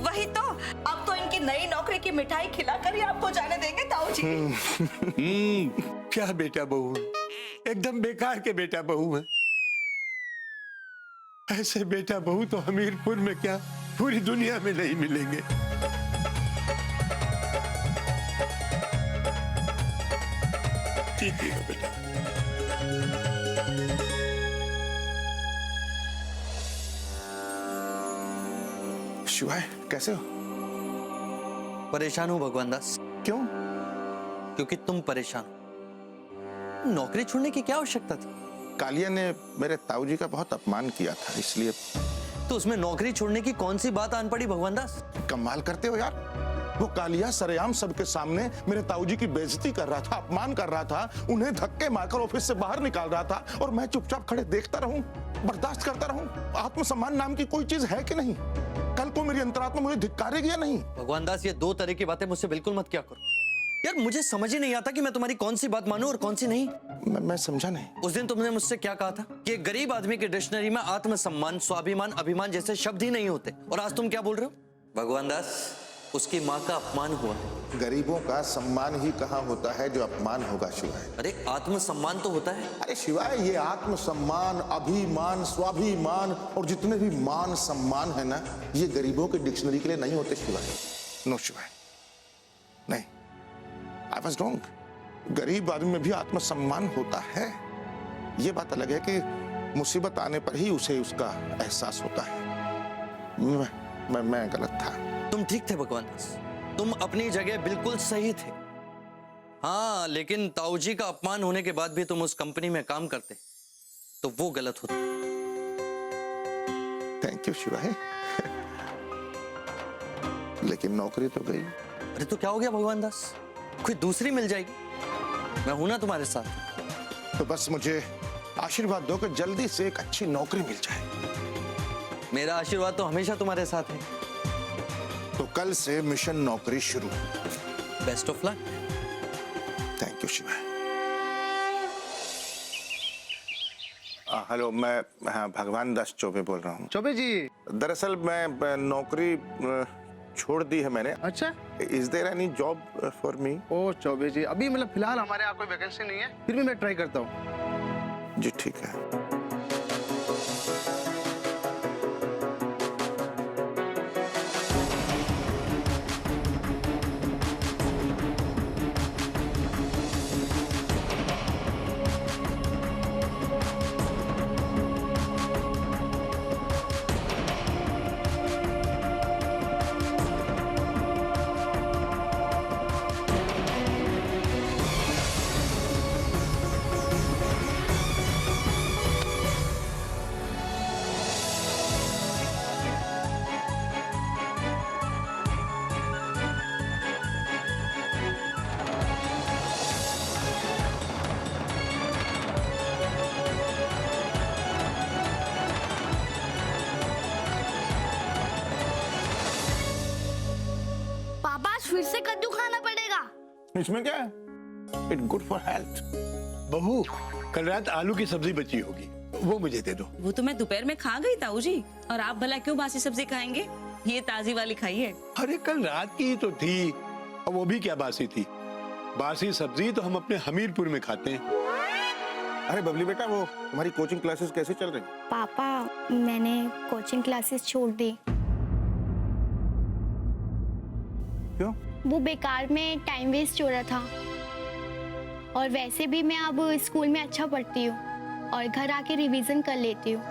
वही तो, अब तो इनकी नई नौकरी की मिठाई खिलाकर ही आपको जाने देंगे ताऊ जी। क्या बेटा बहू, एकदम बेकार के बेटा बहू है। ऐसे बेटा बहू तो हमीरपुर में क्या पूरी दुनिया में नहीं मिलेंगे। ठीक है बेटा। शिवाय कैसे हो? परेशान हूं भगवान दास। क्यों? क्योंकि तुम परेशान हो। नौकरी छोड़ने की क्या आवश्यकता थी? कालिया ने मेरे ताऊ जी का बहुत अपमान किया था, इसलिए। तो उसमें नौकरी छोड़ने की कौन सी बात आन पड़ी भगवान दास? कमाल करते हो यार, वो कालिया सरेआम सबके सामने मेरे ताऊ जी की बेइज्जती कर रहा था, अपमान कर रहा था, उन्हें धक्के मारकर ऑफिस से बाहर निकाल रहा था, और मैं चुपचाप खड़े देखता रहूं, बर्दाश्त करता रहूं। आत्मसम्मान नाम की कोई चीज है कि नहीं? कल को मेरी अंतरात्मा मुझे धिक्कारेगी या नहीं? भगवान दास ये 2 तरह की बातें मुझसे बिल्कुल मत किया करो यार, मुझे समझ ही नहीं आता कि मैं तुम्हारी कौन सी बात मानूं और कौन सी नहीं। मैं समझा नहीं। उस दिन तुमने मुझसे क्या कहा था कि एक गरीब आदमी की डिक्शनरी में आत्मसम्मान, स्वाभिमान, अभिमान जैसे शब्द ही नहीं होते, और आज तुम क्या बोल रहे हो? भगवान दास उसकी माँ का अपमान हुआ। गरीबों का सम्मान ही कहाँ होता है जो अपमान होगा शिवाय? अरे आत्मसम्मान तो होता है। अरे शिवाय, ये आत्मसम्मान, अभिमान, स्वाभिमान और जितने भी मान सम्मान है ना, ये गरीबों के डिक्शनरी के लिए नहीं होते शिवाय। नो शिवाय, नहीं, आई वाज रॉन्ग। गरीब आदमी में भी आत्मसम्मान होता है। ये बात अलग है कि मुसीबत आने पर ही उसे उसका एहसास होता है। मैं गलत था। तुम ठीक थे भगवान दास, तुम अपनी जगह बिल्कुल सही थे। हाँ, लेकिन ताऊजी का अपमान होने के बाद भी तुम उस कंपनी में काम करते तो वो गलत होता। थैंक यू शिवा है। लेकिन नौकरी तो गई। अरे तो क्या हो गया भगवान दास, कोई दूसरी मिल जाएगी, मैं हूं ना तुम्हारे साथ। तो बस मुझे आशीर्वाद दो कि जल्दी से एक अच्छी नौकरी मिल जाए। मेरा आशीर्वाद तो हमेशा तुम्हारे साथ है। तो कल से मिशन नौकरी शुरू। Best of luck. Thank you Shiva. Hello, मैं भगवान दास चौबे बोल रहा हूँ। चौबे जी। दरअसल मैं नौकरी छोड़ दी है मैंने। अच्छा। Is there any job for me? ओ चौबे जी, अभी मतलब फिलहाल हमारे यहाँ कोई वैकेंसी नहीं है, फिर भी मैं ट्राई करता हूँ। जी ठीक है। फिर से कद्दू खाना पड़ेगा। इसमें क्या है? It's good for health. बहू, कल रात आलू की सब्जी बची होगी, वो मुझे दे दो। वो तो मैं दोपहर में खा गई ताऊ जी, और आप भला क्यों बासी सब्जी खाएंगे? ये ताजी वाली खाइए। अरे कल रात की ही तो थी, और वो भी क्या बासी थी? बासी सब्जी तो हम अपने हमीरपुर में खाते हैं। अरे बबली बेटा, वो तुम्हारी कोचिंग क्लासेस कैसे चल रही? पापा, मैंने कोचिंग क्लासेस छोड़ दी। क्यों? वो बेकार में टाइम वेस्ट हो रहा था, और वैसे भी मैं अब स्कूल में अच्छा पढ़ती हूँ और घर आके रिवीजन कर लेती हूँ,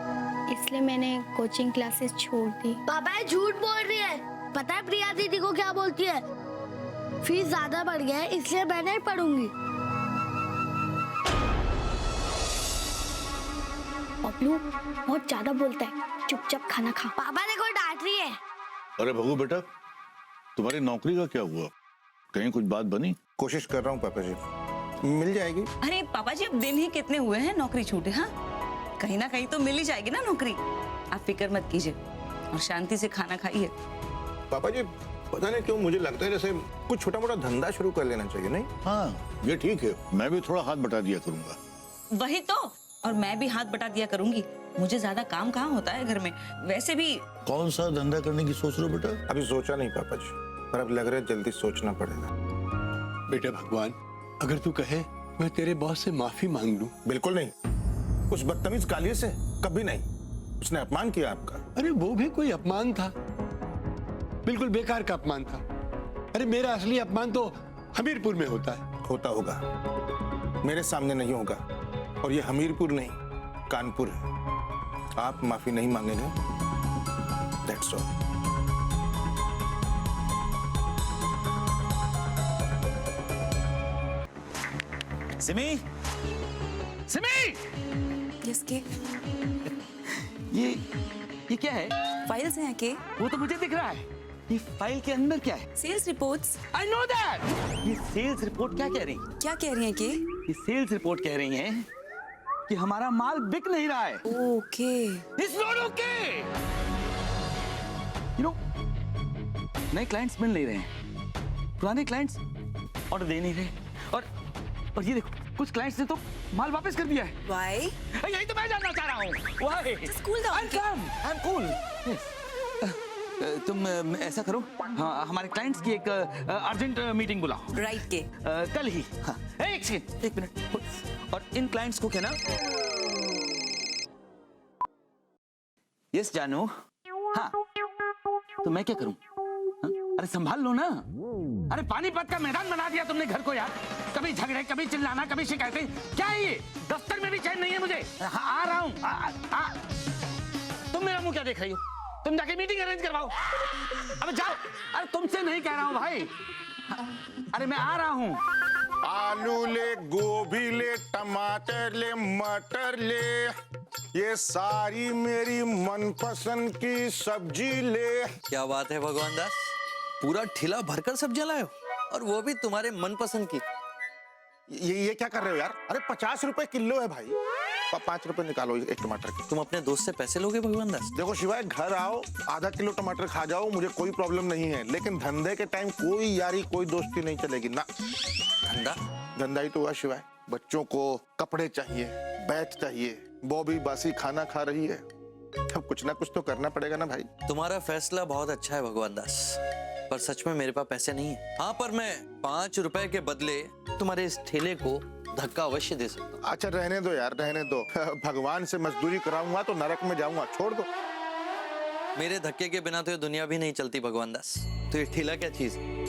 इसलिए मैंने कोचिंग क्लासेस छोड़ दी। पापा ये झूठ बोल रही है। पता है प्रिया दीदी को क्या बोलती है? फीस ज्यादा बढ़ गया है इसलिए मैं नहीं पढ़ूंगी। पपलू बहुत ज्यादा बोलता है, चुपचाप खाना खा। पापा देखो डांट रही है। अरे भगू बेटा, तुम्हारी नौकरी का क्या हुआ? कहीं कुछ बात बनी? कोशिश कर रहा हूँ पापा जी, मिल जाएगी। अरे पापा जी, अब दिन ही कितने हुए हैं नौकरी छूटे। हाँ, कहीं ना कहीं तो मिल ही जाएगी ना नौकरी। आप फिक्र मत कीजिए और शांति से खाना खाइए। पापा जी, पता नहीं क्यों मुझे लगता है जैसे कुछ छोटा मोटा धंधा शुरू कर लेना चाहिए, नहीं? हाँ, ये ठीक है, मैं भी थोड़ा हाथ बटा दिया करूंगा। वही तो, और मैं भी हाथ बटा दिया करूंगी। मुझे ज्यादा काम कहाँ होता है घर में। वैसे भी कौन सा धंधा करने की सोच रहे हो बेटा? अभी सोचा नहीं पापा जी, पर अब लग रहा है जल्दी सोचना पड़ेगा। बेटा भगवान, अगर तू कहे मैं तेरे बॉस से माफी मांग लूं। बिल्कुल नहीं, उस बदतमीज कालिए से कभी नहीं। उसने अपमान किया आपका। अरे वो भी कोई अपमान था? बिल्कुल बेकार का अपमान था। अरे मेरा असली अपमान तो हमीरपुर में होता है। होता होगा, मेरे सामने नहीं होगा। और ये हमीरपुर नहीं, कानपुर है। आप माफी नहीं मांगेंगे, that's all. Simi, Simi! Yes के? ये क्या है? फाइल्स हैं के? वो तो मुझे दिख रहा है। ये फाइल के अंदर क्या है? Sales reports. I know that! ये सेल्स रिपोर्ट क्या कह रही है? क्या कह रही हैं के? ये सेल्स रिपोर्ट कह रही हैं कि हमारा माल बिक नहीं रहा है। Okay. It's not okay! You know, नए क्लाइंट्स मिल नहीं रहे हैं, पुराने क्लाइंट्स ऑर्डर दे नहीं रहे, और ये देखो, कुछ क्लाइंट्स ने तो माल वापस कर दिया है। Why? यही तो मैं जानना चाह रहा हूँ। Why? Just cool down. I'm calm. I'm cool. Yes. तुम ऐसा करो, हाँ, हमारे क्लाइंट्स की एक अर्जेंट मीटिंग बुलाओ। राइट के? कल ही। हाँ, एक सेकंड, एक मिनट। और इन क्लाइंट्स को कहना, यस जानू, हाँ, तो मैं क्या करूं? हाँ? अरे संभाल लो ना। अरे पानीपत का मैदान बना दिया तुमने घर को यार। कभी झगड़े, कभी चिल्लाना, कभी शिकायतें। क्या है ये? दफ्तर में भी चैन नहीं है मुझे। हाँ, आ रहा हूँ। तुम मेरा मुंह क्या देख रही हो? तुम जाके मीटिंग अरेंज करवाओ। अब जाओ। अरे तुमसे नहीं कह रहा हूँ भाई, अरे मैं आ रहा हूँ। आलू ले, गोभी ले, टमाटर ले, मटर ले, ये सारी मेरी मनपसंद की सब्जी ले। क्या बात है भगवान दास, पूरा ठेला भरकर सब्जियां लाए हो, और वो भी तुम्हारे मनपसंद की। ये क्या कर रहे हो यार? अरे 50 रुपए किलो है भाई, 5 रुपए निकालो एक टमाटर के। तुम अपने दोस्त से पैसे लोगे भगवान दास? देखो शिवाय, घर आओ, आधा किलो टमाटर खा जाओ, मुझे कोई प्रॉब्लम नहीं है, लेकिन धंधे के टाइम कोई यारी कोई दोस्ती नहीं चलेगी ना। धंधा? धंधा ही तो हुआ शिवाय। बच्चों को कपड़े चाहिए, बैग चाहिए, बॉबी बासी खाना खा रही है, अब कुछ ना कुछ तो करना पड़ेगा ना भाई। तुम्हारा फैसला बहुत अच्छा है भगवान दास, पर सच में मेरे पास पैसे नहीं है। हाँ, पर मैं 5 रुपए के बदले तुम्हारे इस ठेले को धक्का अवश्य दे सकता हूँ। अच्छा रहने दो यार, रहने दो। भगवान से मजदूरी कराऊंगा तो नरक में जाऊंगा, छोड़ दो। मेरे धक्के के बिना तो ये दुनिया भी नहीं चलती भगवान दास। तो ये ठेला क्या चीज है?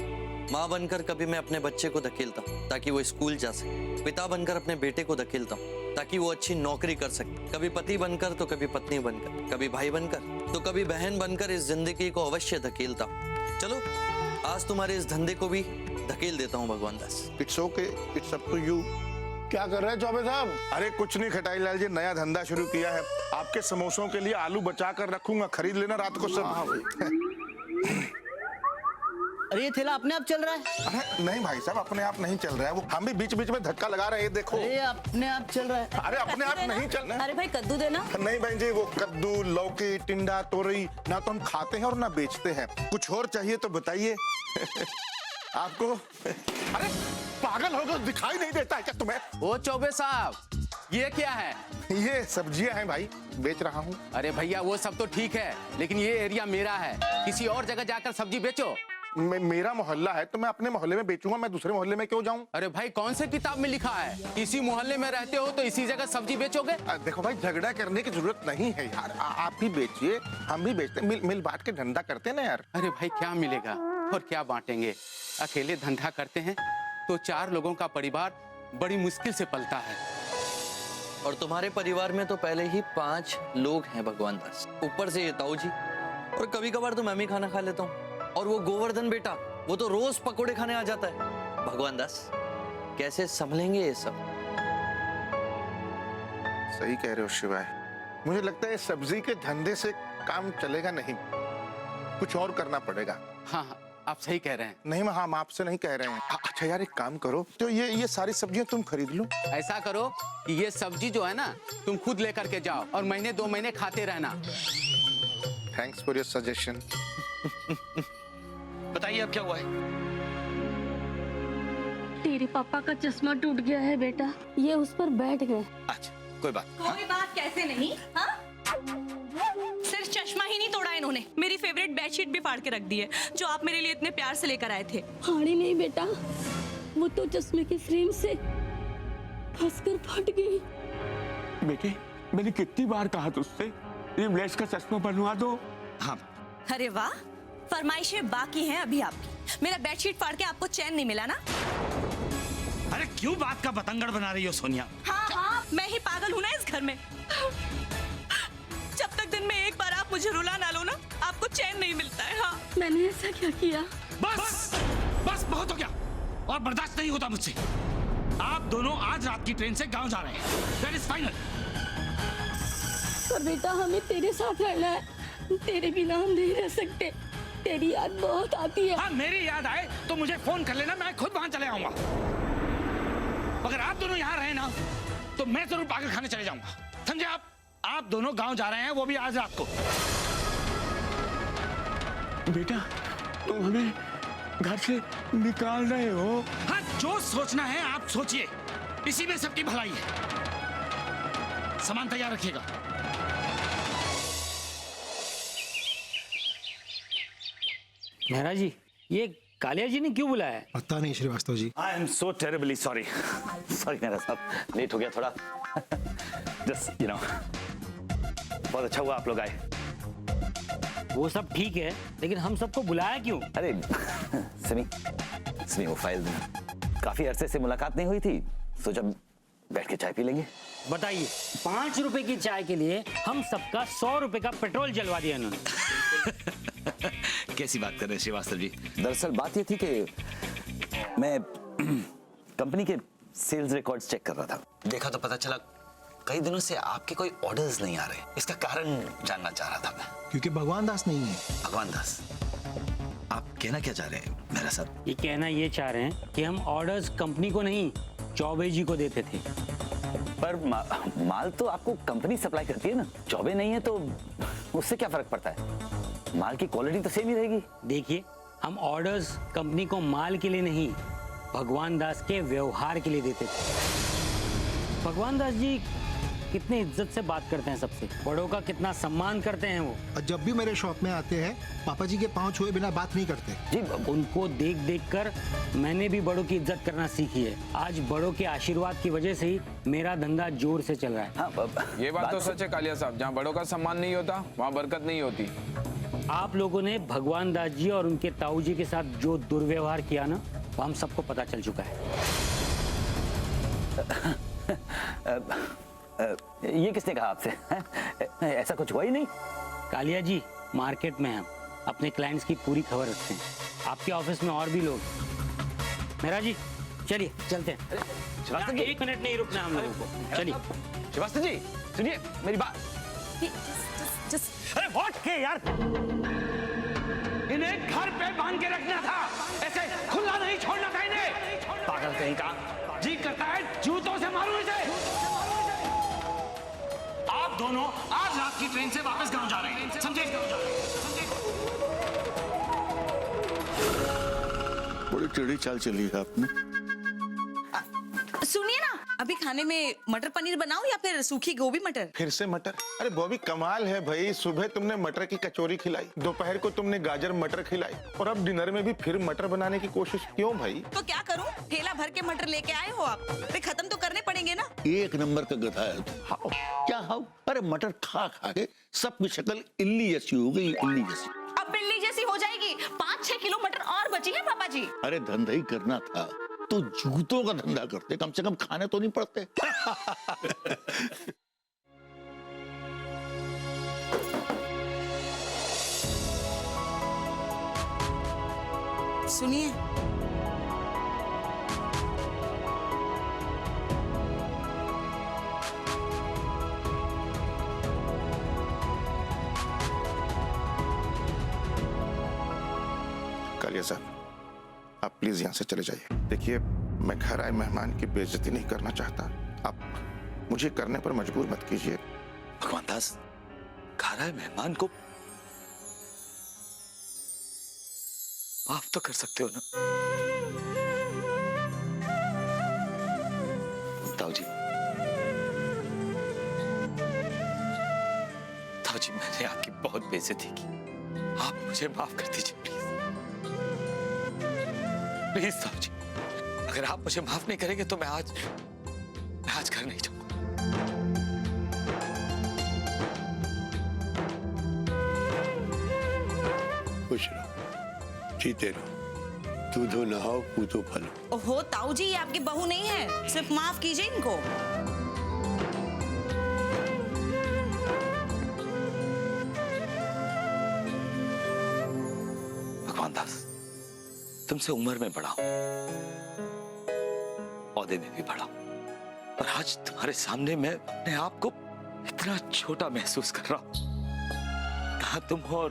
माँ बनकर कभी मैं अपने बच्चे को धकेलता हूँ ताकि वो स्कूल जा सके, पिता बनकर अपने बेटे को धकेलता हूँ ताकि वो अच्छी नौकरी कर सके, कभी पति बनकर तो कभी पत्नी बनकर, कभी भाई बनकर तो कभी बहन बनकर इस जिंदगी को अवश्य धकेलता हूँ। चलो आज तुम्हारे इस धंधे को भी धकेल देता हूँ Bhagwan Das. It's okay, it's up to you. क्या कर रहे हैं चौबे साहब? अरे कुछ नहीं खटाई लाल जी, नया धंधा शुरू किया है। आपके समोसों के लिए आलू बचा कर रखूंगा, खरीद लेना रात को सब। अरे ये ठेला अपने आप चल रहा है? अरे नहीं भाई साहब, अपने आप नहीं चल रहा है, वो हम भी बीच बीच में धक्का लगा रहे हैं, देखो। अरे अपने आप चल रहा है। अरे अपने आप नहीं चल रहा है। अरे भाई कद्दू देना। नहीं बहन जी, वो कद्दू, लौकी, टिंडा, तोरई ना तो हम खाते हैं और ना बेचते हैं। कुछ और चाहिए तो बताइए। आपको? अरे पागल हो गए, दिखाई नहीं देता है क्या तुम्हें? ओ चौबे साहब, ये क्या है? ये सब्जियां हैं भाई, बेच रहा हूँ। अरे भैया वो सब तो ठीक है, लेकिन ये एरिया मेरा है, किसी और जगह जाकर सब्जी बेचो। मेरा मोहल्ला है तो मैं अपने मोहल्ले में बेचूंगा, मैं दूसरे मोहल्ले में क्यों जाऊं? अरे भाई कौन से किताब में लिखा है इसी मोहल्ले में रहते हो तो इसी जगह सब्जी बेचोगे? देखो भाई, झगड़ा करने की जरूरत नहीं है यार, आप भी बेचिए, हम भी बेचते, मिल बांट के धंधा करते हैं ना यार। अरे भाई क्या मिलेगा और क्या बांटेंगे? अकेले धंधा करते हैं तो 4 लोगों का परिवार बड़ी मुश्किल से पलता है। और तुम्हारे परिवार में तो पहले ही 5 लोग हैं भगवान दास, ऊपर से ये ताऊ जी, और कभी कभार तो मैं भी खाना खा लेता हूँ। और वो गोवर्धन बेटा, वो तो रोज पकोड़े खाने आ जाता है। भगवान दास कैसे संभलेंगे ये सब? सही कह रहे हो शिवाय, मुझे लगता है सब्जी के धंधे से काम चलेगा नहीं, कुछ और करना पड़ेगा। हाँ हाँ आप सही कह रहे हैं। नहीं हम आपसे नहीं कह रहे हैं। अच्छा यार एक काम करो, तो ये सारी सब्जियां तुम खरीद लो। ऐसा करो कि ये सब्जी जो है ना तुम खुद लेकर के जाओ और महीने 2 महीने खाते रहना। Thanks for your suggestion. बताइए अब क्या हुआ है? तेरे पापा का चश्मा टूट गया है बेटा, ये उस पर बैठ गए। अच्छा कोई बात। कोई बात कैसे नहीं? हाँ? सिर्फ चश्मा ही नहीं तोड़ा इन्होंने, मेरी फेवरेट बेडशीट भी फाड़ के रख दी है जो आप मेरे लिए इतने प्यार से लेकर आए थे। फाड़ी नहीं बेटा, वो तो चश्मे की फ्रेम से फंसकर फट गई। बेटे मैंने कितनी बार कहा तुझसे रिफ्लेक्स का चश्मा बनवा दो। हाँ। अरे वाह, फरमाइशें बाकी हैं अभी आपकी। मेरा बेडशीट फाड़ के आपको चैन नहीं मिला ना? अरे क्यों बात का बतंगड़ बना रही हो सोनिया? हाँ, मैं ही पागल हूँ ना इस घर में। जब तक दिन में एक बार आप मुझे रुला ना लो ना, आपको चैन नहीं मिलता है। हाँ, मैंने ऐसा क्या किया? बस बस बहुत हो गया, और बर्दाश्त नहीं होता मुझसे। आप दोनों आज रात की ट्रेन से गांव जा रहे हैं, दैट इज फाइनल। पर बेटा हमें तेरे साथ रहना है, तेरे बिना हम नहीं रह सकते, तेरी याद बहुत आती है। हाँ मेरी याद आए तो मुझे फोन कर लेना, मैं खुद वहां चले आऊंगा। अगर आप दोनों यहाँ रहे ना तो मैं जरूर पागल खाने चले जाऊंगा, समझे आप दोनों गांव जा रहे हैं, वो भी आज रात को। बेटा तुम हमें घर से निकाल रहे हो? हाँ जो सोचना है आप सोचिए, इसी में सबकी भलाई है। सामान तैयार रखिएगा। मेहरा जी, ये कालिया जी ने क्यों बुलाया है? पता नहीं Srivastava ji. I am so terribly sorry. Sorry मेरा साहब, लेट हो गया थोड़ा। जस्ट बहुत अच्छा हुआ आप लोग आए। वो सब ठीक है, लेकिन हम सबको बुलाया क्यों? अरे सिमी वो फाइल, काफी अरसे से मुलाकात नहीं हुई थी, सोचा बैठ के चाय पी लेंगे। बताइए, 5 रुपए की चाय के लिए हम सबका 100 रुपए का पेट्रोल जलवा दिया इन्होंने। कैसी बात कर रहे हैं श्रीवास्तव जी? दरअसल बात ये थी कि मैं कंपनी के सेल्स रिकॉर्ड्स चेक कर रहा था। देखा तो पता चला कई दिनों से आपके कोई ऑर्डर्स नहीं आ रहे। इसका कारण जानना चाह रहा था मैं। क्योंकि भगवान दास नहीं है। भगवान दास, आप कहना क्या चाह रहे हैं मेरा साहब? ये कहना ये चाह रहे हैं कि हम ऑर्डर्स कंपनी को नहीं, चौबे जी को देते थे। पर माल तो आपको कंपनी सप्लाई करती है ना, चौबे नहीं है तो उससे क्या फर्क पड़ता है? माल की क्वालिटी तो सेम ही रहेगी। देखिए, हम ऑर्डर्स कंपनी को माल के लिए नहीं, भगवान दास के व्यवहार के लिए देते थे। भगवान दास जी कितने इज्जत से बात करते हैं सबसे, बड़ों का कितना सम्मान करते हैं वो। और जब भी मेरे शॉप में आते हैं पापा जी के पांव छुए बिना बात नहीं करते जी। उनको देख देख कर मैंने भी बड़ों की इज्जत करना सीखी है। आज बड़ों के आशीर्वाद की वजह से ही मेरा धंधा जोर से चल रहा है। हाँ, ये बात तो सच है कालिया साहब, जहाँ बड़ों का सम्मान नहीं होता वहाँ बरकत नहीं होती। आप लोगों ने भगवान दास जी और उनके ताऊ जी के साथ जो दुर्व्यवहार किया ना, वो हम सबको पता चल चुका है। ये किसने कहा आपसे? ऐसा कुछ हुआ ही नहीं। कालिया जी, मार्केट में हम अपने क्लाइंट्स की पूरी खबर रखते हैं। आपके ऑफिस में और भी लोग। मेरा जी, चलिए चलते हैं। श्रीवास्तव जी, 1 मिनट नहीं रुकना हम लोगों को। चलिए। श्रीवास्तव जी सुनिए मेरी बात। अरे व्हाट के यार, इन्हें घर पे बांध के रखना था, ऐसे खुला नहीं छोड़ना था इन्हें। पागल कहीं का, जी करता है जूतों से मारूं इसे। आप दोनों आज रात की ट्रेन से वापस गांव जा रहे हैं, समझे? बड़ी टेढ़ी चाल चली है आपने। सुनिए ना, अभी खाने में मटर पनीर बनाऊं या फिर सूखी गोभी मटर? फिर से मटर? अरे बॉबी कमाल है भाई, सुबह तुमने मटर की कचौरी खिलाई, दोपहर को तुमने गाजर मटर खिलाई और अब डिनर में भी फिर मटर बनाने की कोशिश क्यों भाई? तो क्या करूं? ठेला भर के मटर लेके आए हो आप, तो खत्म तो करने पड़ेंगे ना। एक नंबर का गधा है तू। हाउ क्या हाउ? अरे मटर खा खा के सबकी शक्ल इल्ली जैसी हो गई, इल्ली जैसी। अब बिल्ली जैसी हो जाएगी। 5-6 किलो मटर और बची है पापा जी। अरे धंधा ही करना था तो जूतों का धंधा करते, कम से कम खाने तो नहीं पड़ते। सुनिए, कालिया साहब, आप प्लीज यहाँ से चले जाइए। देखिए, मैं घर आए मेहमान की बेइज्जती नहीं करना चाहता, आप मुझे करने पर मजबूर मत कीजिए। भगवान दास, घर आए मेहमान को माफ तो कर सकते हो ना? ताऊ जी, ताऊ जी, मैंने आपकी बहुत बेइज्जती की, आप मुझे माफ कर दीजिए प्लीज। प्लीज ताऊ जी, अगर आप मुझे माफ नहीं करेंगे तो मैं आज घर नहीं जाऊंगा। खुश रहो, जीते रहो, दूधो नहाओ पूतो फलो। ओहो ताऊ जी, ये आपकी बहू नहीं है, सिर्फ माफ कीजिए इनको। भगवान दास, तुमसे उम्र में बड़ा हूं, औहदे में भी बड़ा हूं, पर आज तुम्हारे सामने मैं अपने आप को इतना छोटा महसूस कर रहा हूं। कहां तुम हो और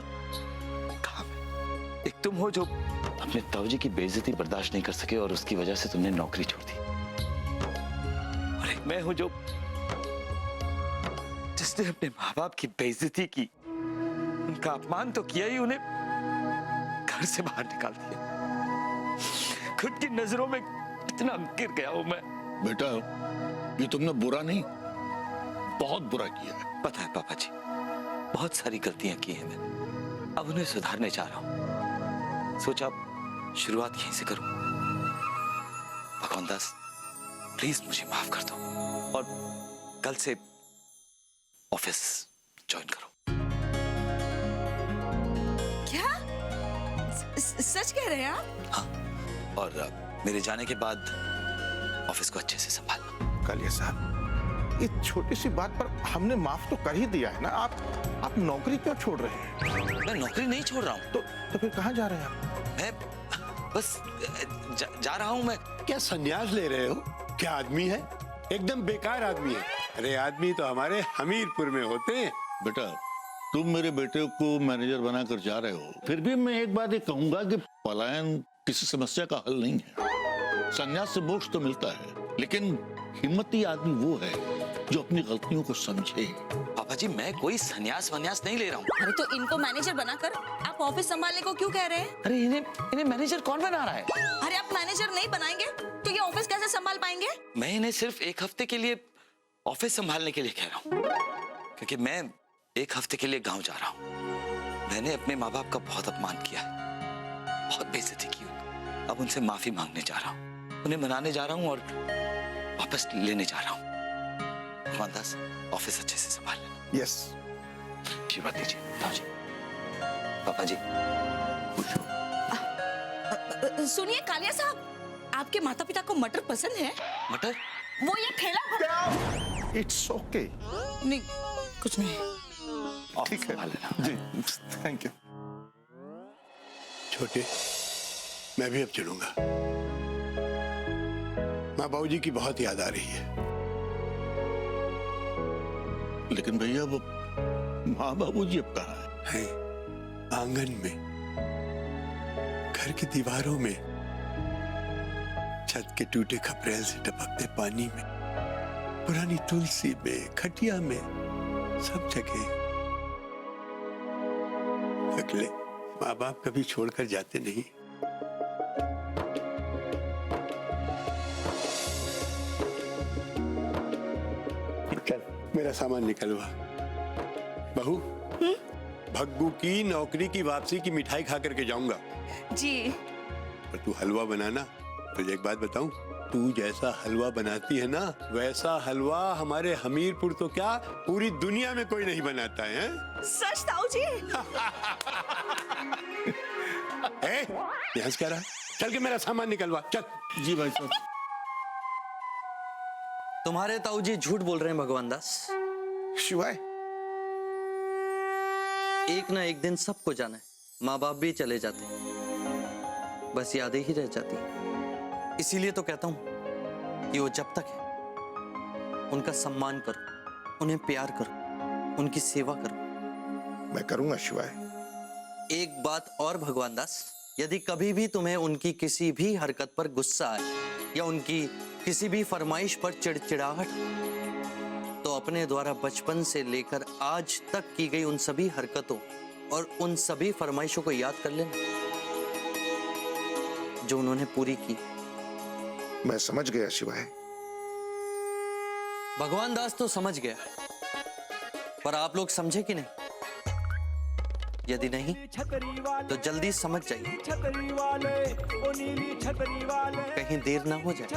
कहां मैं? एक तुम हो जो अपने ताऊजी की बेइज्जती बर्दाश्त नहीं कर सके और उसकी वजह से तुमने नौकरी छोड़ दी, और एक मैं हूं जो जिसने अपने माँ बाप की बेइज्जती की, उनका अपमान तो किया ही, उन्हें घर से बाहर निकाल दिया। खुद की नजरों में कितना गिर गया हूं मैं। बेटा, ये तुमने बुरा नहीं, बहुत बुरा किया है। पता है पापा जी, बहुत सारी गलतियां की हैं मैंने, अब उन्हें सुधारने जा रहा हूं। सोचा शुरुआत यहीं से करूं। भगवान दास, प्लीज मुझे माफ कर दो और कल से ऑफिस ज्वाइन करो। क्या? सच कह रहे हैं आप? हाँ, और मेरे जाने के बाद ऑफिस को अच्छे से संभालना। कालिया साहब, इस छोटी सी बात पर हमने माफ तो कर ही दिया है ना। आप नौकरी क्यों छोड़ रहे हैं? मैं नौकरी नहीं छोड़ रहा हूँ। तो फिर कहाँ जा रहे हैं आप? मैं बस जा रहा हूँ मैं। क्या संन्यास ले रहे हो? क्या आदमी है? एकदम बेकार आदमी है। अरे आदमी तो हमारे हमीरपुर में होते हैं। बेटा तुम मेरे बेटे को मैनेजर बनाकर जा रहे हो, फिर भी मैं एक बात ये कहूंगा कि पलायन किसी समस्या का हल नहीं है। संन्यास से मोक्ष तो मिलता है, लेकिन हिम्मती आदमी वो है जो अपनी गलतियों को समझे। पापा जी मैं कोई संन्यास वन्यास नहीं ले रहा हूँ। अरे तो इनको मैनेजर बनाकर आप ऑफिस संभालने को क्यों कह रहे हैं? अरे इन्हें मैनेजर कौन बना रहा है? अरे आप मैनेजर नहीं बनाएंगे तो ये ऑफिस कैसे संभाल पाएंगे? मैं इन्हें सिर्फ एक हफ्ते के लिए ऑफिस संभालने के लिए कह रहा हूँ, क्योंकि मैं एक हफ्ते के लिए गांव जा रहा हूँ। मैंने अपने माँ बाप का बहुत अपमान किया है, बहुत बेइज्जती की। अब उनसे माफी मांगने जा रहा हूँ, उन्हें मनाने जा रहा हूँ और वापस लेने जा रहा हूँ। भगवान दास ऑफिस अच्छे से संभाल लेना। यस। आशीर्वाद दीजिए जी। पापा जी खुश हो। सुनिए कालिया साहब, आपके माता पिता को मटर पसंद है? मटर? वो ये ठेला। It's okay. नहीं कुछ नहीं। ठीक है जी, थैंक यू। छोटे मैं भी अब चलूंगा। माँ बाबूजी की बहुत याद आ रही है। लेकिन भैया वो माँ बाबूजी अब कहाँ है? आंगन में, घर की दीवारों में, छत के टूटे खपरेल से टपकते पानी में, पुरानी तुलसी में, खटिया में, सब जगह। अगले माँ बाप कभी छोड़कर जाते नहीं। चल मेरा सामान निकलवा। बहू भग्गू की नौकरी की वापसी की मिठाई खा करके जाऊंगा। जी। और तू हलवा बनाना। तुझे एक बात बताऊं, तू जैसा हलवा बनाती है ना, वैसा हलवा हमारे हमीरपुर तो क्या पूरी दुनिया में कोई नहीं बनाता है। सच ताऊ जी? हंस क्या रहा? चल के मेरा सामान निकलवा चल। जी भाई साहब। तुम्हारे ताऊ जी झूठ बोल रहे हैं भगवान दास। शिवाय एक ना एक दिन सबको जाना है, माँ बाप भी चले जाते हैं, बस यादें ही रह जाती हैं। इसीलिए तो कहता हूं कि वो जब तक है उनका सम्मान करो, उन्हें प्यार करो, उनकी सेवा करो। मैं करूंगा शिवाय। एक बात और भगवान दास, यदि कभी भी तुम्हें उनकी किसी भी हरकत पर गुस्सा आए या उनकी किसी भी फरमाइश पर चिड़चिड़ाहट, तो अपने द्वारा बचपन से लेकर आज तक की गई उन सभी हरकतों और उन सभी फरमाइशों को याद कर लेना जो उन्होंने पूरी की। मैं समझ गया शिवाय। भगवान दास तो समझ गया, पर आप लोग समझे कि नहीं? यदि नहीं तो जल्दी समझ जाइए, कहीं देर ना हो जाए।